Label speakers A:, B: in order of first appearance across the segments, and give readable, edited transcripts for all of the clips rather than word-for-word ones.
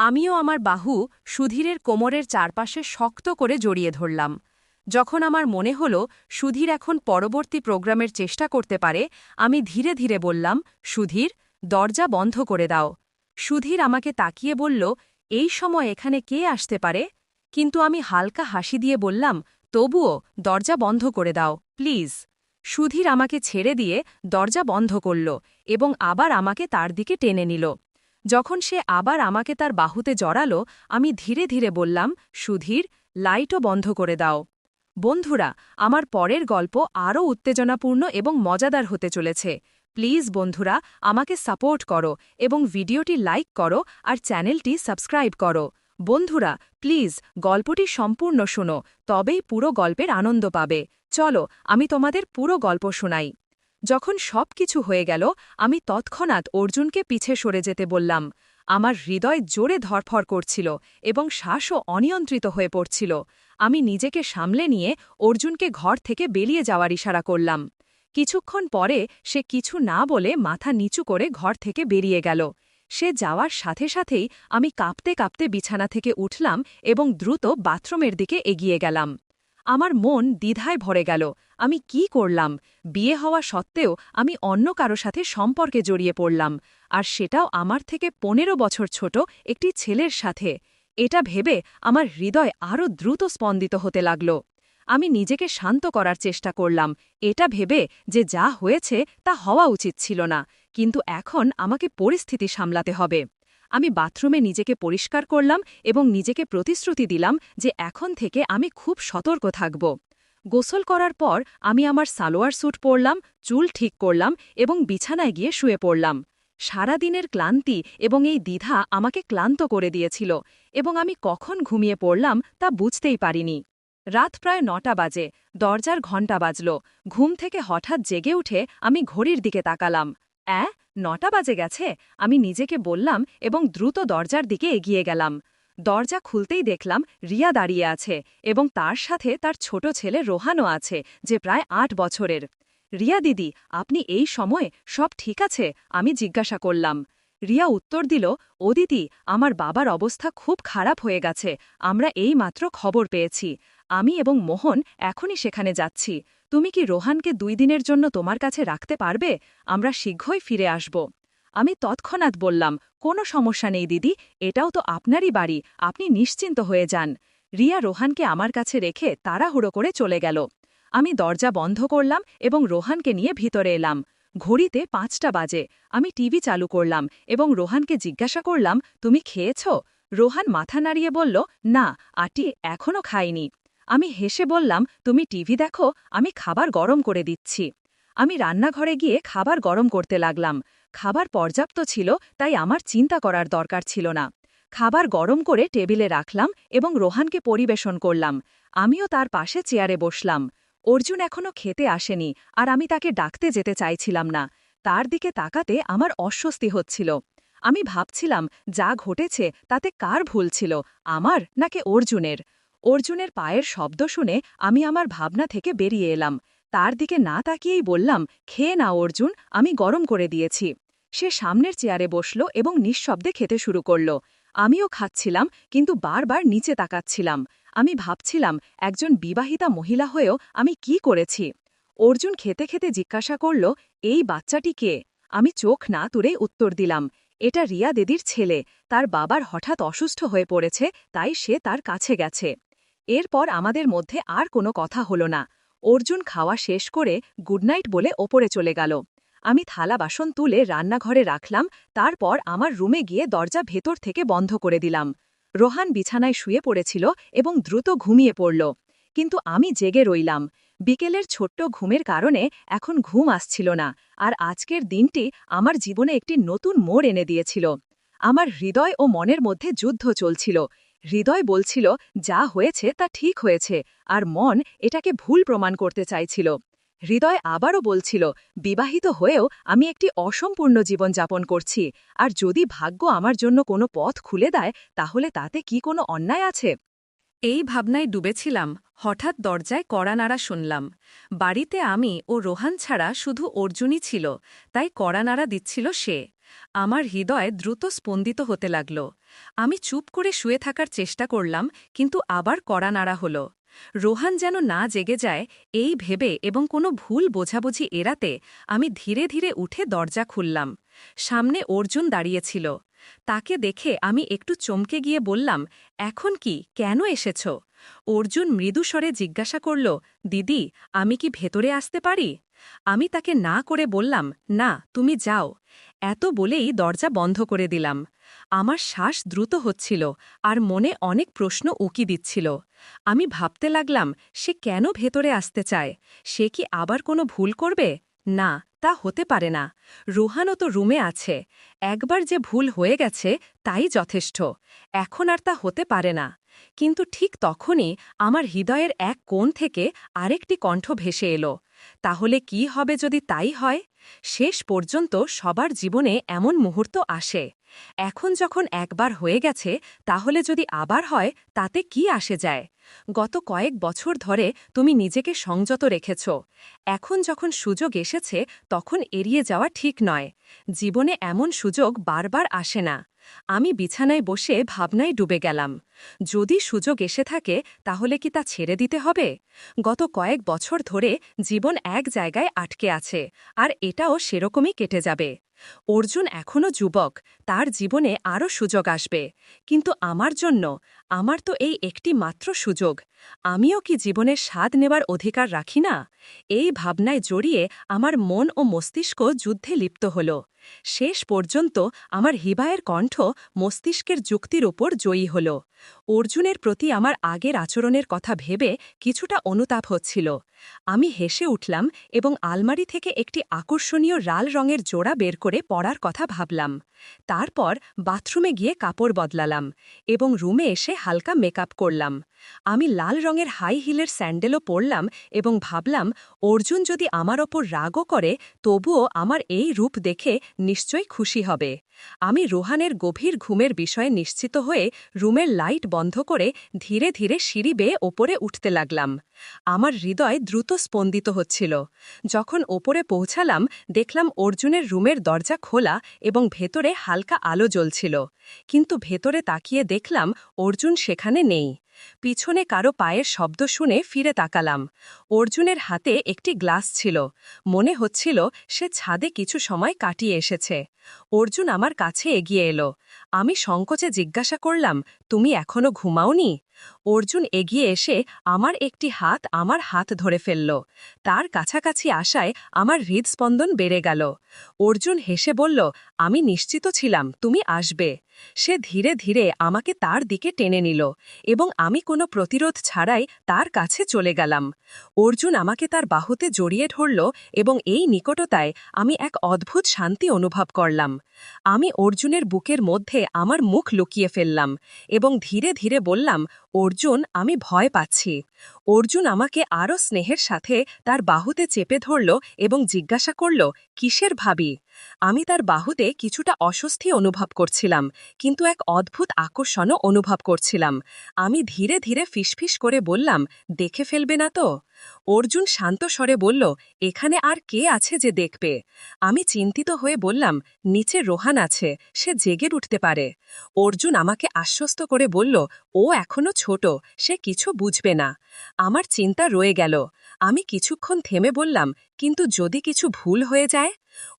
A: আমিও আমার বাহু সুধীরের কোমরের চারপাশে শক্ত করে জড়িয়ে ধরলাম। যখন আমার মনে হল সুধীর এখন পরবর্তী প্রোগ্রামের চেষ্টা করতে পারে, আমি ধীরে ধীরে বললাম, সুধীর, দরজা বন্ধ করে দাও। সুধীর আমাকে তাকিয়ে বলল, এই সময় এখানে কে আসতে পারে? কিন্তু আমি হালকা হাসি দিয়ে বললাম, তবুও দরজা বন্ধ করে দাও, প্লিজ। সুধীর আমাকে ছেড়ে দিয়ে দরজা বন্ধ করল এবং আবার আমাকে তার দিকে টেনে নিল। যখন সে আবার আমাকে তার বাহুতে জড়াল, আমি ধীরে ধীরে বললাম, সুধীর, লাইটও বন্ধ করে দাও। বন্ধুরা, আমার পরের গল্প আরও উত্তেজনাপূর্ণ এবং মজাদার হতে চলেছে। প্লিজ বন্ধুরা, আমাকে সাপোর্ট করো এবং ভিডিওটি লাইক করো আর চ্যানেলটি সাবস্ক্রাইব করো। বন্ধুরা, প্লিজ গল্পটি সম্পূর্ণ শোনো, তবেই পুরো গল্পের আনন্দ পাবে। চলো, আমি তোমাদের পুরো গল্প শোনাই। যখন সব কিছু হয়ে গেল, আমি তৎক্ষণাৎ অর্জুনকে পিছে সরে যেতে বললাম। আমার হৃদয় জোরে ধরফর করছিল এবং শ্বাসও অনিয়ন্ত্রিত হয়ে পড়ছিল। আমি নিজেকে সামলে নিয়ে অর্জুনকে ঘর থেকে বেরিয়ে যাওয়ার ইশারা করলাম। কিছুক্ষণ পরে সে কিছু না বলে মাথা নিচু করে ঘর থেকে বেরিয়ে গেল। সে যাওয়ার সাথে সাথেই আমি কাঁপতে কাঁপতে বিছানা থেকে উঠলাম এবং দ্রুত বাথরুমের দিকে এগিয়ে গেলাম। আমার মন দ্বিধায় ভরে গেল। আমি কি করলাম? বিয়ে হওয়া সত্ত্বেও আমি অন্য কারো সাথে সম্পর্কে জড়িয়ে পড়লাম, আর সেটাও আমার থেকে ১৫ বছর ছোট একটি ছেলের সাথে। এটা ভেবে আমার হৃদয় আরও দ্রুত স্পন্দিত হতে লাগল। আমি নিজেকে শান্ত করার চেষ্টা করলাম, এটা ভেবে যে যা হয়েছে তা হওয়া উচিত ছিল না, কিন্তু এখন আমাকে পরিস্থিতি সামলাতে হবে। আমি বাথরুমে নিজেকে পরিষ্কার করলাম এবং নিজেকে প্রতিশ্রুতি দিলাম যে এখন থেকে আমি খুব সতর্ক থাকব। গোসল করার পর আমি আমার সালোয়ার স্যুট পরলাম, চুল ঠিক করলাম এবং বিছানায় গিয়ে শুয়ে পড়লাম। সারাদিনের ক্লান্তি এবং এই দ্বিধা আমাকে ক্লান্ত করে দিয়েছিল এবং আমি কখন ঘুমিয়ে পড়লাম তা বুঝতেই পারিনি। রাত প্রায় ৯টা বাজে, দরজার ঘণ্টা বাজল। ঘুম থেকে হঠাৎ জেগে উঠে আমি ঘড়ির দিকে তাকালাম। ৯টা বাজে গেছে, আমি নিজেকে বললাম এবং দ্রুত দরজার দিকে এগিয়ে গেলাম। দরজা খুলতেই দেখলাম রিয়া দাঁড়িয়ে আছে এবং তার সাথে তার ছোট ছেলে রোহানও আছে, যে প্রায় ৮ বছরের। রিয়া দিদি, আপনি এই সময়ে সব ঠিক আছে? আমি জিজ্ঞাসা করলাম। রিয়া উত্তর দিল, ও দিদি, আমার বাবার অবস্থা খুব খারাপ হয়ে গেছে, আমরা এই মাত্র খবর পেয়েছি। আমি এবং মোহন এখনই সেখানে যাচ্ছি। তুমি কি রোহানকে ২ দিনের জন্য তোমার কাছে রাখতে পারবে? আমরা শীঘ্রই ফিরে আসব। আমি তৎক্ষণাৎ বললাম, কোনো সমস্যা নেই দিদি, এটাও তো আপনারই বাড়ি, আপনি নিশ্চিন্ত হয়ে যান। রিয়া রোহানকে আমার কাছে রেখে তাড়াহুড়ো করে চলে গেল। আমি দরজা বন্ধ করলাম এবং রোহানকে নিয়ে ভিতরে এলাম। ঘড়িতে ৫টা বাজে। আমি টিভি চালু করলাম এবং রোহানকে জিজ্ঞাসা করলাম, তুমি খেয়েছ? রোহান মাথা নাড়িয়ে বলল, না আটি, এখনও খাইনি। আমি হেসে বললাম, তুমি টিভি দেখো, আমি খাবার গরম করে দিচ্ছি। আমি রান্নাঘরে গিয়ে খাবার গরম করতে লাগলাম। খাবার পর্যাপ্ত ছিল, তাই আমার চিন্তা করার দরকার ছিল না। খাবার গরম করে টেবিলে রাখলাম এবং রোহানকে পরিবেশন করলাম। আমিও তার পাশে চেয়ারে বসলাম। অর্জুন এখনও খেতে আসেনি, আর আমি তাকে ডাকতে যেতে চাইছিলাম না। তার দিকে তাকাতে আমার অস্বস্তি হচ্ছিল। আমি ভাবছিলাম, যা ঘটেছে তাতে কার ভুল ছিল, আমার নাকি অর্জুনের? অর্জুনের পায়ের শব্দ শুনে আমি আমার ভাবনা থেকে বেরিয়ে এলাম। তার দিকে না তাকিয়েই বললাম, খেয়ে না অর্জুন, আমি গরম করে দিয়েছি। সে সামনের চেয়ারে বসল এবং নিঃশব্দে খেতে শুরু করল। আমিও খাচ্ছিলাম, কিন্তু বারবার নিচে তাকাচ্ছিলাম। আমি ভাবছিলাম, একজন বিবাহিতা মহিলা হয়েও আমি কি করেছি? অর্জুন খেতে খেতে জিজ্ঞাসা করল, এই বাচ্চাটি কে? আমি চোখ না তুলে উত্তর দিলাম, এটা রিয়া দিদির ছেলে, তার বাবার হঠাৎ অসুস্থ হয়ে পড়েছে, তাই সে তার কাছে গেছে। এরপর আমাদের মধ্যে আর কোনো কথা হলো না। অর্জুন খাওয়া শেষ করে গুডনাইট বলে ওপরে চলে গেল। আমি থালা বাসন তুলে রান্নাঘরে রাখলাম, তারপর আমার রুমে গিয়ে দরজা ভেতর থেকে বন্ধ করে দিলাম। রোহান বিছানায় শুয়ে পড়েছিল এবং দ্রুত ঘুমিয়ে পড়ল, কিন্তু আমি জেগে রইলাম। বিকেলের ছোট্ট ঘুমের কারণে এখন ঘুম আসছিল না, আর আজকের দিনটি আমার জীবনে একটি নতুন মোড় এনে দিয়েছিল। আমার হৃদয় ও মনের মধ্যে যুদ্ধ চলছিল। হৃদয় বলছিল, যা হয়েছে তা ঠিক হয়েছে, আর মন এটাকে ভুল প্রমাণ করতে চাইছিল। হৃদয় আবারও বলছিল, বিবাহিত হয়েও আমি একটি অসম্পূর্ণ জীবন যাপন করছি, আর যদি ভাগ্য আমার জন্য কোনো পথ খুলে দেয়, তাহলে তাতে কি কোনো অন্যায় আছে? এই ভাবনায় ডুবেছিলাম, হঠাৎ দরজায় কড়া নাড়া শুনলাম। বাড়িতে আমি ও রোহান ছাড়া শুধু অর্জুনই ছিল, তাই কড়া নাড়া দিচ্ছিল সে। আমার হৃদয় দ্রুত স্পন্দিত হতে লাগল। আমি চুপ করে শুয়ে থাকার চেষ্টা করলাম, কিন্তু আবার কড়া নাড়া হল। রোহান যেন না জেগে যায় এই ভেবে এবং কোনো ভুল বোঝাবুঝি এড়াতে আমি ধীরে ধীরে উঠে দরজা খুললাম। সামনে অর্জুন দাঁড়িয়েছিল। তাকে দেখে আমি একটু চমকে গিয়ে বললাম, এখন কি, কেন এসেছ? অর্জুন মৃদুস্বরে জিজ্ঞাসা করল, দিদি, আমি কি ভেতরে আসতে পারি? আমি তাকে না করে বললাম, না, তুমি যাও। এত বলেই দরজা বন্ধ করে দিলাম। আমার শ্বাস দ্রুত হচ্ছিল আর মনে অনেক প্রশ্ন উকি দিচ্ছিল। আমি ভাবতে লাগলাম, সে কেন ভেতরে আসতে চায়? সে কি আবার কোনো ভুল করবে? না, তা হতে পারে না। রোহানও তো রুমে আছে। একবার যে ভুল হয়ে গেছে তাই যথেষ্ট। এখন আর তা হতে পারে না। কিন্তু ঠিক তখনই আমার হৃদয়ের এক কোণ থেকে আরেকটি কণ্ঠ ভেসে এলো, তাহলে কি হবে যদি তাই হয়? শেষ পর্যন্ত সবার জীবনে এমন মুহূর্ত আসে। এখন যখন একবার হয়ে গেছে, তাহলে যদি আবার হয় তাতে কি আসে যায়? গত কয়েক বছর ধরে তুমি নিজেকে সংযত রেখেছ। এখন যখন সুযোগ এসেছে তখন এড়িয়ে যাওয়া ঠিক নয়। জীবনে এমন সুযোগ বারবার আসে না। আমি বিছানায় বসে ভাবনায় ডুবে গেলাম। যদি সুযোগ এসে থাকে তাহলে কি তা ছেড়ে দিতে হবে? গত কয়েক বছর ধরে জীবন এক জায়গায় আটকে আছে, আর এটাও সেরকমই কেটে যাবে। অর্জুন এখনও যুবক, তার জীবনে আরও সুযোগ আসবে। কিন্তু আমার জন্য, আমার তো এই একটি মাত্র সুযোগ। আমিও কি জীবনের স্বাদ নেবার অধিকার রাখি না? এই ভাবনায় জড়িয়ে আমার মন ও মস্তিষ্ক যুদ্ধে লিপ্ত হল। শেষ পর্যন্ত আমার হৃদয়ের কণ্ঠ মস্তিষ্কের যুক্তির ওপর জয়ী হল। অর্জুনের প্রতি আমার আগের আচরণের কথা ভেবে কিছুটা অনুতাপ হচ্ছিল। আমি হেসে উঠলাম এবং আলমারি থেকে একটি আকর্ষণীয় লাল রঙের জোড়া বের করে পরার কথা ভাবলাম। তারপর বাথরুমে গিয়ে কাপড় বদলালাম এবং রুমে এসে হালকা মেকআপ করলাম। আমি লাল রঙের হাই হিলের স্যান্ডেলও পরলাম এবং ভাবলাম, অর্জুন যদি আমার ওপর রাগও করে তবুও আমার এই রূপ দেখে নিশ্চয়ই খুশি হবে। আমি রোহানের গভীর ঘুমের বিষয়ে নিশ্চিত হয়ে রুমের লাইট বন্ধ করে ধীরে ধীরে সিঁড়ি বেয়ে ওপরে উঠতে লাগলাম। আমার হৃদয় দ্রুত স্পন্দিত হচ্ছিল। যখন ওপরে পৌঁছালাম দেখলাম অর্জুনের রুমের দরজা খোলা এবং ভেতরে হালকা আলো জ্বলছিল। কিন্তু ভেতরে তাকিয়ে দেখলাম অর্জুন সেখানে নেই। পিছনে কারো পায়ের শব্দ শুনে ফিরে তাকালাম। অর্জুনের হাতে একটি গ্লাস ছিল। মনে হচ্ছিল সে ছাদে কিছু সময় কাটিয়ে এসেছে। অর্জুন আমার কাছে এগিয়ে এলো। আমি সংকোচে জিজ্ঞাসা করলাম, তুমি এখনো ঘুমাওনি? অর্জুন এগিয়ে এসে আমার একটি হাত আমার হাত ধরে ফেলল। তার কাছাকাছি আসায় আমার হৃদস্পন্দন বেড়ে গেল। অর্জুন হেসে বলল, আমি নিশ্চিত ছিলাম তুমি আসবে। সে ধীরে ধীরে আমাকে তার দিকে টেনে নিল এবং আমি কোনো প্রতিরোধ ছাড়াই তার কাছে চলে গেলাম। অর্জুন আমাকে তার বাহুতে জড়িয়ে ধরল এবং এই নিকটতায় আমি এক অদ্ভুত শান্তি অনুভব করলাম। আমি অর্জুনের বুকের মধ্যে আমার মুখ লুকিয়ে ফেললাম এবং ধীরে ধীরে বললাম, অর্জুন, আমি ভয় পাচ্ছি। অর্জুন আমাকে আরও স্নেহের সাথে তার বাহুতে চেপে ধরল এবং জিজ্ঞাসা করল, কিসের ভাবি? আমি তার বাহুতে কিছুটা অস্বস্তি অনুভব করছিলাম, কিন্তু এক অদ্ভুত আকর্ষণও অনুভব করছিলাম। আমি ধীরে ধীরে ফিসফিস করে বললাম, দেখে ফেলবে না তো? অর্জুন শান্ত স্বরে বলল, এখানে আর কে আছে যে দেখবে? আমি চিন্তিত হয়ে বললাম, নিচে রোহান আছে, সে জেগে উঠতে পারে। অর্জুন আমাকে আশ্বস্ত করে বলল, ও এখনো ছোট, সে কিছু বুঝবে না। আমার চিন্তা রয়ে গেল। আমি কিছুক্ষণ থেমে বললাম, কিন্তু যদি কিছু ভুল হয়ে যায়?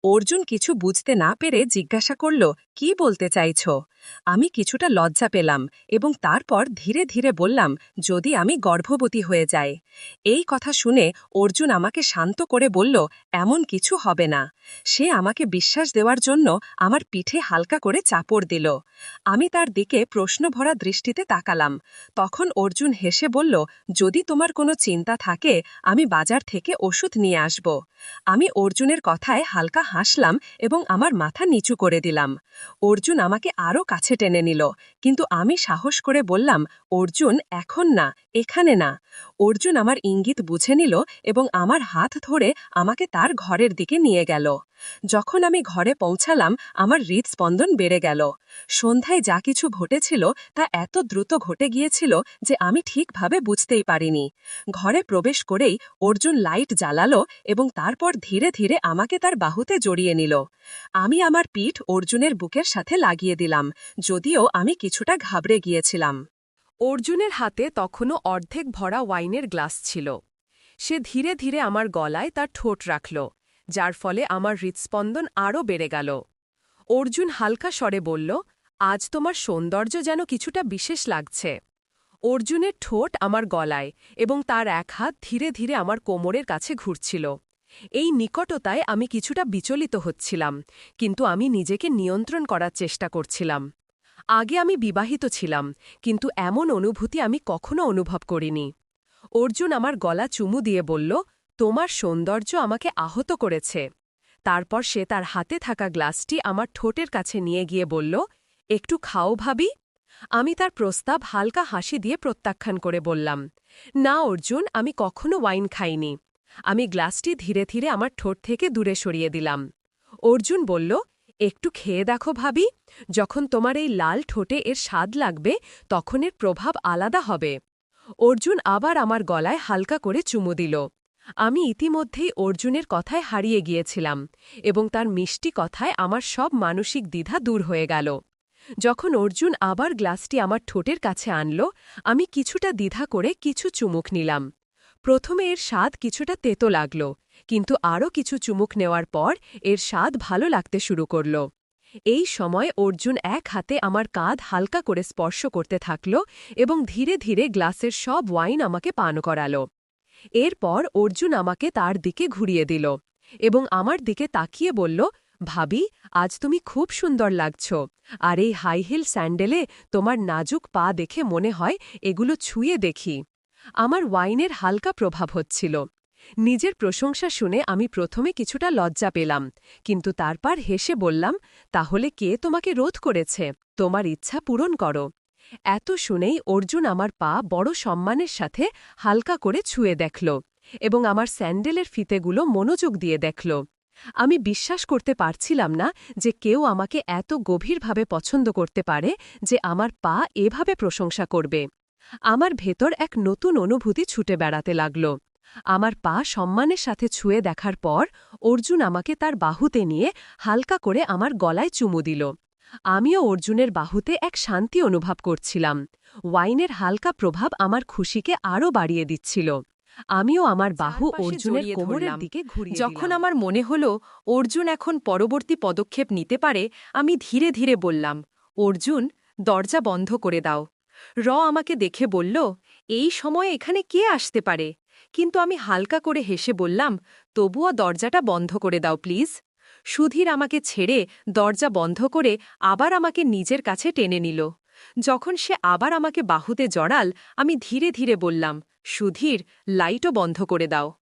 A: অর্জুন কিছু বুঝতে না পেরে জিজ্ঞাসা করল, কি বলতে চাইছ? আমি কিছুটা লজ্জা পেলাম এবং তারপর ধীরে ধীরে বললাম, যদি আমি গর্ভবতী হয়ে যাই। এই কথা শুনে অর্জুন আমাকে শান্ত করে বলল, এমন কিছু হবে না। সে আমাকে বিশ্বাস দেওয়ার জন্য আমার পিঠে হালকা করে চাপড় দিল। আমি তার দিকে প্রশ্নভরা দৃষ্টিতে তাকালাম। তখন অর্জুন হেসে বলল, যদি তোমার কোনো চিন্তা থাকে আমি বাজার থেকে ওষুধ নিয়ে আসব। আমি অর্জুনের কথায় হালকা হাসলাম এবং আমার মাথা নিচু করে দিলাম। অর্জুন আমাকে আরও কাছে টেনে নিল, কিন্তু আমি সাহস করে বললাম, অর্জুন, এখন না, এখানে না। অর্জুন আমার ইঙ্গিত বুঝে নিল এবং আমার হাত ধরে আমাকে তার ঘরের দিকে নিয়ে গেল।
B: যখন আমি ঘরে পৌঁছালাম আমার হৃদস্পন্দন বেড়ে গেল। সন্ধ্যায় যা কিছু ঘটেছিল তা এত দ্রুত ঘটে গিয়েছিল যে আমি ঠিকভাবে বুঝতেই পারিনি। ঘরে প্রবেশ করেই অর্জুন লাইট জ্বালালো এবং তারপর ধীরে ধীরে আমাকে তার বাহুতে জড়িয়ে নিল। আমি আমার পিঠ অর্জুনের বুকের সাথে লাগিয়ে দিলাম, যদিও আমি কিছুটা ঘাবড়ে গিয়েছিলাম।
A: অর্জুনের হাতে তখনও অর্ধেক ভরা ওয়াইনের গ্লাস ছিল। সে ধীরে ধীরে আমার গলায় তার ঠোঁট রাখল, যার ফলে আমার হৃৎস্পন্দন আরও বেড়ে গেল। অর্জুন হালকা স্বরে বলল, আজ তোমার সৌন্দর্য যেন কিছুটা বিশেষ লাগছে। অর্জুনের ঠোঁট আমার গলায় এবং তার এক হাত ধীরে ধীরে আমার কোমরের কাছে ঘুরছিল। এই নিকটতায় আমি কিছুটা বিচলিত হচ্ছিলাম, কিন্তু আমি নিজেকে নিয়ন্ত্রণ করার চেষ্টা করছিলাম। আগে আমি বিবাহিত ছিলাম, কিন্তু এমন অনুভূতি আমি কখনো অনুভব করিনি। অর্জুন আমার গলা চুমু দিয়ে বলল, তোমার সৌন্দর্য আমাকে আহত করেছে। তারপর সে তার হাতে থাকা গ্লাসটি আমার ঠোঁটের কাছে নিয়ে গিয়ে বলল, একটু খাও ভাবি। আমি তার প্রস্তাব হালকা হাসি দিয়ে প্রত্যাখ্যান করে বললাম, না অর্জুন, আমি কখনো ওয়াইন খাইনি। আমি গ্লাসটি ধীরে ধীরে আমার ঠোঁট থেকে দূরে সরিয়ে দিলাম। অর্জুন বলল, একটু খেয়ে দেখো ভাবি, যখন তোমার এই লাল ঠোঁটে এর স্বাদ লাগবে তখন এর প্রভাব আলাদা হবে। অর্জুন আবার আমার গলায় হালকা করে চুমু দিল। আমি ইতিমধ্যেই অর্জুনের কথায় হারিয়ে গিয়েছিলাম এবং তার মিষ্টি কথায় আমার সব মানসিক দ্বিধা দূর হয়ে গেল। যখন অর্জুন আবার গ্লাসটি আমার ঠোঁটের কাছে আনল, আমি কিছুটা দ্বিধা করে কিছু চুমুক নিলাম। প্রথমে এর স্বাদ কিছুটা তেতো লাগল, কিন্তু আরও কিছু চুমুক নেওয়ার পর এর স্বাদ ভালো লাগতে শুরু করল। এই সময় অর্জুন এক হাতে আমার কাঁধ হালকা করে স্পর্শ করতে থাকল এবং ধীরে ধীরে গ্লাসের সব ওয়াইন আমাকে পান করাল। এরপর অর্জুন আমাকে তার দিকে ঘুরিয়ে দিল এবং আমার দিকে তাকিয়ে বলল, ভাবি, আজ তুমি খুব সুন্দর লাগছ, আর এই হাই হিল স্যান্ডেলে তোমার নাজুক পা দেখে মনে হয় এগুলো ছুঁয়ে দেখি। আমার ওয়াইনের হালকা প্রভাব হচ্ছিল। নিজের প্রশংসা শুনে আমি প্রথমে কিছুটা লজ্জা পেলাম, কিন্তু তারপর হেসে বললাম, তাহলে কে তোমাকে রোধ করেছে? তোমার ইচ্ছা পূরণ করো। এত শুনেই অর্জুন আমার পা বড় সম্মানের সাথে হালকা করে ছুঁয়ে দেখল এবং আমার স্যান্ডেলের ফিতেগুলো মনোযোগ দিয়ে দেখল। আমি বিশ্বাস করতে পারছিলাম না যে কেউ আমাকে এত গভীরভাবে পছন্দ করতে পারে যে আমার পা এভাবে প্রশংসা করবে। আমার ভেতর এক নতুন অনুভূতি ছুটে বেড়াতে লাগল। আমার পা সম্মানের সাথে ছুঁয়ে দেখার পর অর্জুন আমাকে তার বাহুতে নিয়ে হালকা করে আমার গলায় চুমু দিল। আমিও অর্জুনের বাহুতে এক শান্তি অনুভব করছিলাম। ওয়াইনের হালকা প্রভাব আমার খুশিকে আরও বাড়িয়ে দিচ্ছিল। আমিও আমার বাহু অর্জুনের কোমরের দিকে ঘুরিয়ে দিলাম। যখন আমার মনে হল অর্জুন এখন পরবর্তী পদক্ষেপ নিতে পারে, আমি ধীরে ধীরে বললাম, অর্জুন, দরজা বন্ধ করে দাও। আমাকে দেখে বলল, এই সময়ে এখানে কে আসতে পারে? কিন্তু আমি হালকা করে হেসে বললাম, তবুও দরজাটা বন্ধ করে দাও প্লিজ। সুধীর আমাকে ছেড়ে দরজা বন্ধ করে আবার আমাকে নিজের কাছে টেনে নিল। যখন সে আবার আমাকে বাহুতে জড়াল, আমি ধীরে ধীরে বললাম, সুধীর, লাইটও বন্ধ করে দাও।